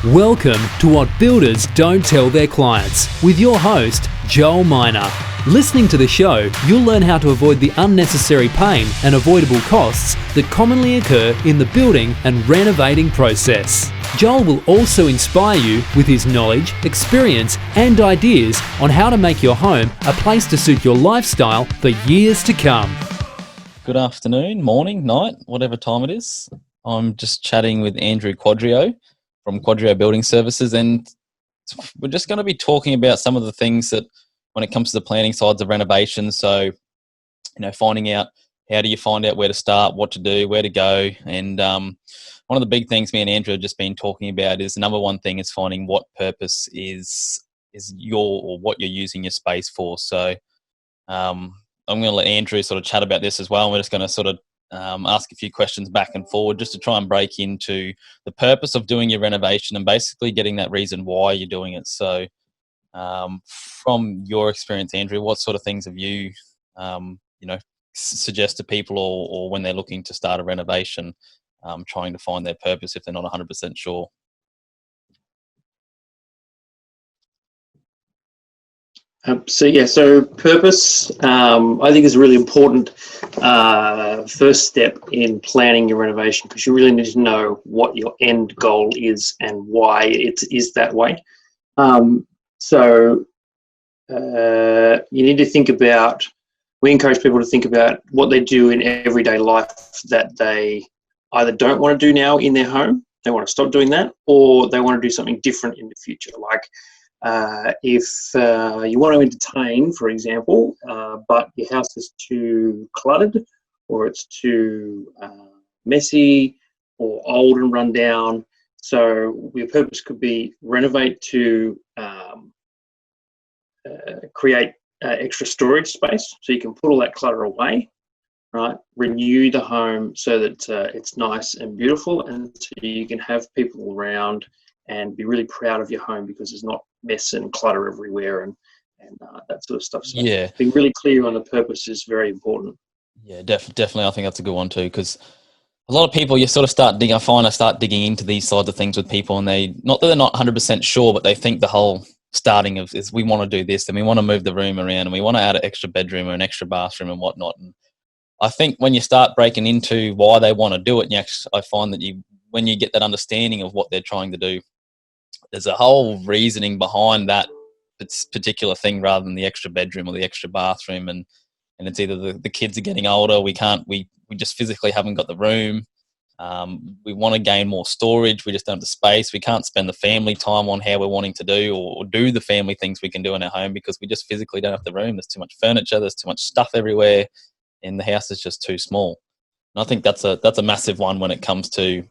Welcome to What Builders Don't Tell Their Clients with your host, Joel Miner. Listening to the show, you'll learn how to avoid the unnecessary pain and avoidable costs that commonly occur in the building and renovating process. Joel will also inspire you with his knowledge, experience, and ideas on how to make your home a place to suit your lifestyle for years to come. Good afternoon, morning, night, whatever time it is. I'm just chatting with Andrew Quadrio from Quadrio Building Services, and we're just going to be talking about some of the things that when it comes to the planning sides of renovation. So, finding out how do you find out where to start, what to do, where to go. And one of the big things me and Andrew have just been talking about is the number one thing is finding what purpose is what you're using your space for. So I'm going to let Andrew sort of chat about this as well. And we're just going to sort of ask a few questions back and forward just to try and break into the purpose of doing your renovation and basically getting that reason why you're doing it. So from your experience, Andrew, what sort of things have you, suggest to people or when they're looking to start a renovation, trying to find their purpose if they're not 100% sure? So purpose, I think is a really important first step in planning your renovation, because you really need to know what your end goal is and why it is that way. You need to think about, we encourage people to think about what they do in everyday life that they either don't want to do now in their home, they want to stop doing that, or they want to do something different in the future. Like if you want to entertain, for example, but your house is too cluttered, or it's too messy, or old and run down. So your purpose could be renovate to create extra storage space, so you can put all that clutter away, right? Renew the home so that it's nice and beautiful, and so you can have people around and be really proud of your home because there's not mess and clutter everywhere and that sort of stuff. So yeah, being really clear on the purpose is very important. Yeah, definitely. I think that's a good one too, because a lot of people, you sort of start digging into these sides of things with people, and not that they're not 100% sure, but they think the whole starting of is we want to do this and we want to move the room around and we want to add an extra bedroom or an extra bathroom and whatnot. And I think when you start breaking into why they want to do it, I find that when you get that understanding of what they're trying to do, there's a whole reasoning behind that particular thing rather than the extra bedroom or the extra bathroom. And it's either the kids are getting older, we just physically haven't got the room. We want to gain more storage, we just don't have the space. We can't spend the family time on how we're wanting to do or do the family things we can do in our home because we just physically don't have the room. There's too much furniture, there's too much stuff everywhere, and the house is just too small. And I think that's a massive one when it comes to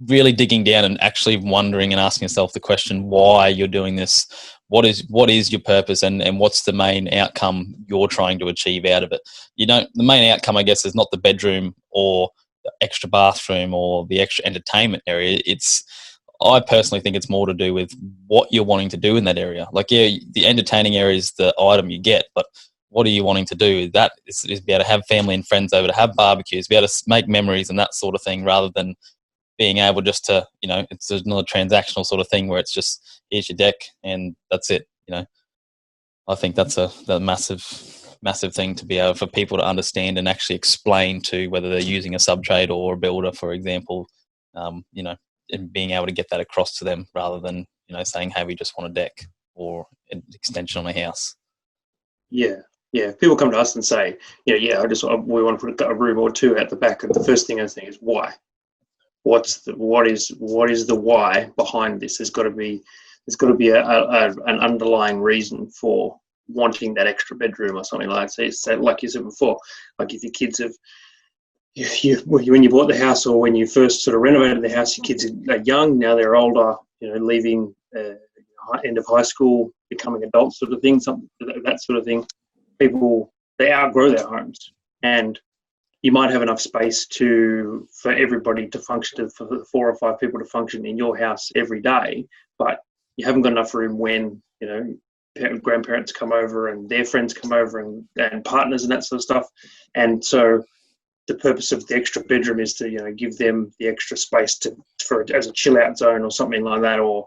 really digging down and actually wondering and asking yourself the question why you're doing this. What is your purpose, and what's the main outcome you're trying to achieve out of it? The main outcome, I guess, is not the bedroom or the extra bathroom or the extra entertainment area. I personally think it's more to do with what you're wanting to do in that area. Like, yeah, the entertaining area is the item you get, but what are you wanting to do? That is be able to have family and friends over, to have barbecues, be able to make memories and that sort of thing, rather than being able just to, it's another transactional sort of thing where it's just, here's your deck and that's it. I think that's a massive thing to be able for people to understand and actually explain to, whether they're using a sub-trade or a builder, for example, and being able to get that across to them rather than, saying, hey, we just want a deck or an extension on a house. Yeah. People come to us and say, we want to put a room or two at the back. And the first thing I think is why? What is the why behind this? There's got to be an underlying reason for wanting that extra bedroom or something like that. So like you said before, like if your kids when you bought the house or when you first sort of renovated the house, your kids are young, now they're older, leaving end of high school, becoming adults, sort of thing, that sort of thing. People, they outgrow their homes, and you might have enough space for everybody to function, for the 4 or 5 people to function in your house every day, but you haven't got enough room when, grandparents come over and their friends come over and partners and that sort of stuff. And so the purpose of the extra bedroom is to, give them the extra space as a chill out zone or something like that, or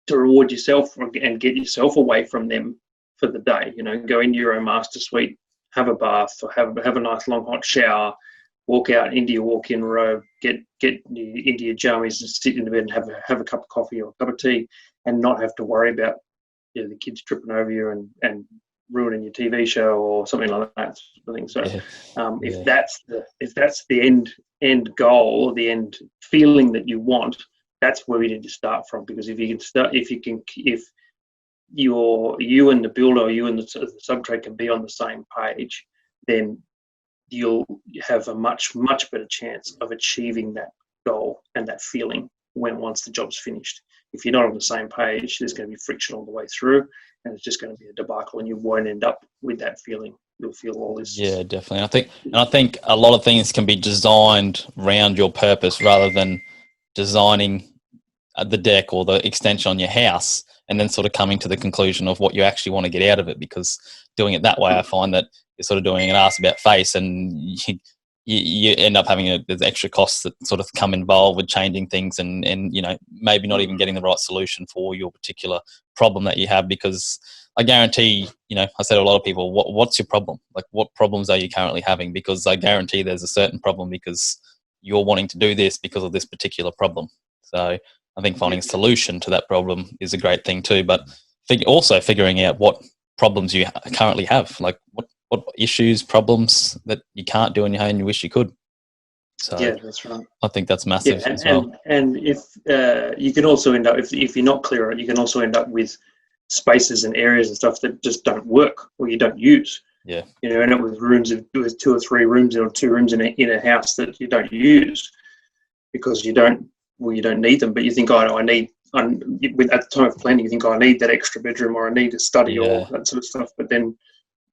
to reward yourself and get yourself away from them for the day. Go into your own master suite, have a bath, or have a nice long hot shower, walk out into your walk-in robe, get into your jammies and sit in the bed and have a cup of coffee or a cup of tea, and not have to worry about the kids tripping over you and ruining your TV show or something like that sort of thing. So if that's the end goal or the end feeling that you want, that's where we need to start from. Because if you and the builder or you and the subtrade can be on the same page, then you'll have a much better chance of achieving that goal and that feeling once the job's finished. If you're not on the same page, there's going to be friction all the way through, and it's just going to be a debacle, and you won't end up with that feeling. You'll feel all this. Yeah, definitely. I think a lot of things can be designed around your purpose rather than designing the deck or the extension on your house and then sort of coming to the conclusion of what you actually want to get out of it. Because doing it that way, I find that you're sort of doing an ass about face, and you end up having there's extra costs that sort of come involved with changing things and maybe not even getting the right solution for your particular problem that you have. Because I guarantee, I said to a lot of people, what's your problem? Like, what problems are you currently having? Because I guarantee there's a certain problem because you're wanting to do this because of this particular problem. So I think finding a solution to that problem is a great thing too, but also figuring out what problems you currently have, like what issues, problems that you can't do in your home and you wish you could. So yeah, that's right. I think that's massive as well. And if you can also end up, if you're not clear, you can also end up with spaces and areas and stuff that just don't work or you don't use. Yeah. End up with rooms with 2 or 3 rooms or 2 rooms in a house that you don't use because you don't need them, but you think, I need. At the time of planning, you think, I need that extra bedroom or I need a study or that sort of stuff. But then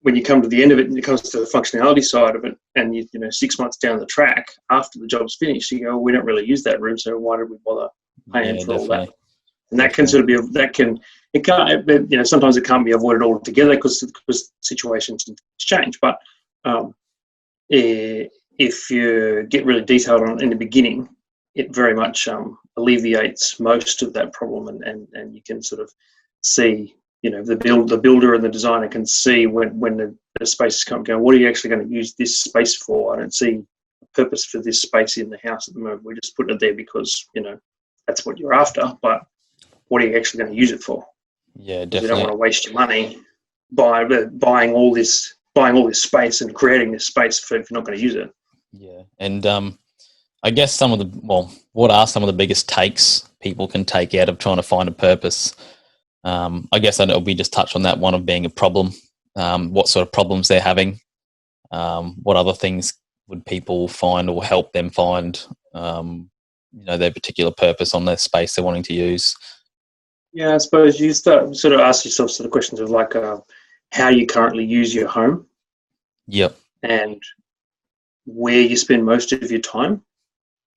when you come to the end of it and it comes to the functionality side of it, and 6 months down the track after the job's finished, you go, we don't really use that room, so why did we bother paying for all that? And that can sort of be sometimes it can't be avoided altogether because situations change. But if you get really detailed on it in the beginning, it very much alleviates most of that problem, and you can sort of see, the builder and the designer can see when the space is coming, going, what are you actually going to use this space for? I don't see a purpose for this space in the house at the moment. We're just putting it there because, that's what you're after, but what are you actually going to use it for? Yeah, definitely. You don't want to waste your money buying all this space and creating this space if you're not going to use it. Yeah, and I guess what are some of the biggest takes people can take out of trying to find a purpose? I guess I know we just touched on that one of being a problem. What sort of problems they're having? What other things would people find or help them find? Their particular purpose on their space they're wanting to use. Yeah, I suppose you start sort of ask yourself sort of questions of like how you currently use your home. Yep. And where you spend most of your time.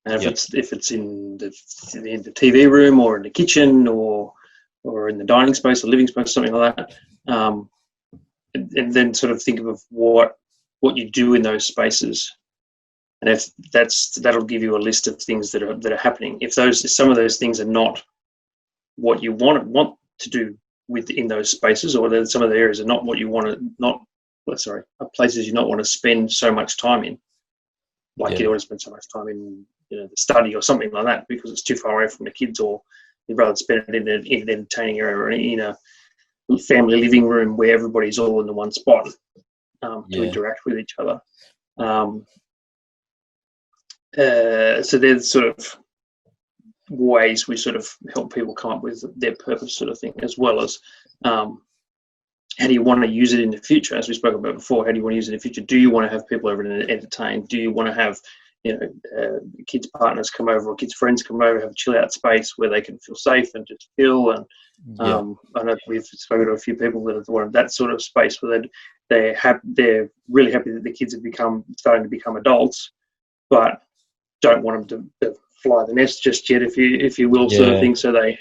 And if it's in the TV room or in the kitchen or in the dining space or living space, something like that, and then sort of think of what you do in those spaces, and if that'll give you a list of things that are happening. If some of those things are not what you want to do within those spaces, or some of the areas are not what you want to are places you not want to spend so much time in, like you don't want to spend so much time in the study or something like that because it's too far away from the kids, or you'd rather spend it in an entertaining area or in a family living room where everybody's all in the one spot to interact with each other. So there's sort of ways we sort of help people come up with their purpose sort of thing, as well as how do you want to use it in the future? As we spoke about before, how do you want to use it in the future? Do you want to have people over and entertain? Do you want to have kids' partners come over or kids' friends come over, have a chill out space where they can feel safe and just chill? And I know we've spoken to a few people that have wanted that sort of space where they're really happy that the kids have starting to become adults, but don't want them to fly the nest just yet, if you will, sort of thing. So they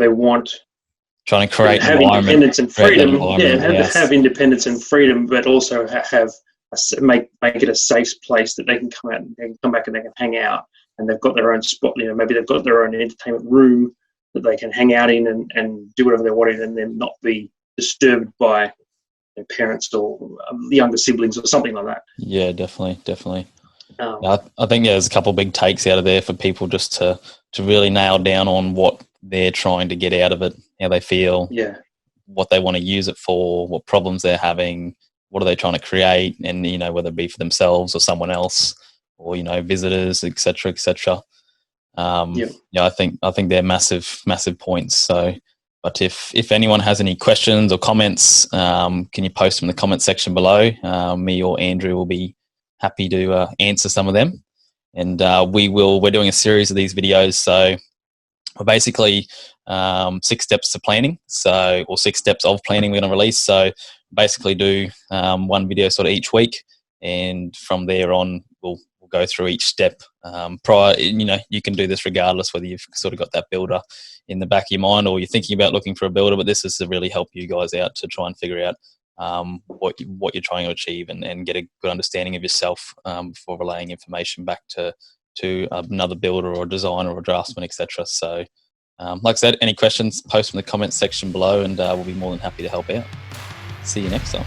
want trying to create have environment, independence and create that freedom. environment Yeah, in the house. have independence and freedom, but also make it a safe place that they can come out and they can come back and they can hang out, and they've got their own spot. Maybe they've got their own entertainment room that they can hang out in and do whatever they want in, and then not be disturbed by their parents or younger siblings or something like that. Yeah, definitely. I think there's a couple of big takes out of there for people just to really nail down on what they're trying to get out of it, how they feel, what they want to use it for, what problems they're having, what are they trying to create, and whether it be for themselves or someone else, or visitors, etc. I think they're massive points. So, but if anyone has any questions or comments, can you post them in the comment section below? Me or Andrew will be happy to answer some of them. And we're doing a series of these videos. So we're basically 6 steps to planning. Or 6 steps of planning we're going to release. So basically do one video sort of each week, and from there on we'll go through each step. You can do this regardless whether you've sort of got that builder in the back of your mind or you're thinking about looking for a builder, but this is to really help you guys out to try and figure out what you're trying to achieve and get a good understanding of yourself before relaying information back to another builder or designer or draftsman, etc. So like I said, any questions, post them in the comments section below, and we'll be more than happy to help out. See you next time.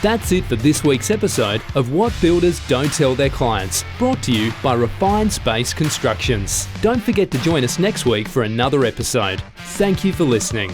That's it for this week's episode of What Builders Don't Tell Their Clients, brought to you by Refined Space Constructions. Don't forget to join us next week for another episode. Thank you for listening.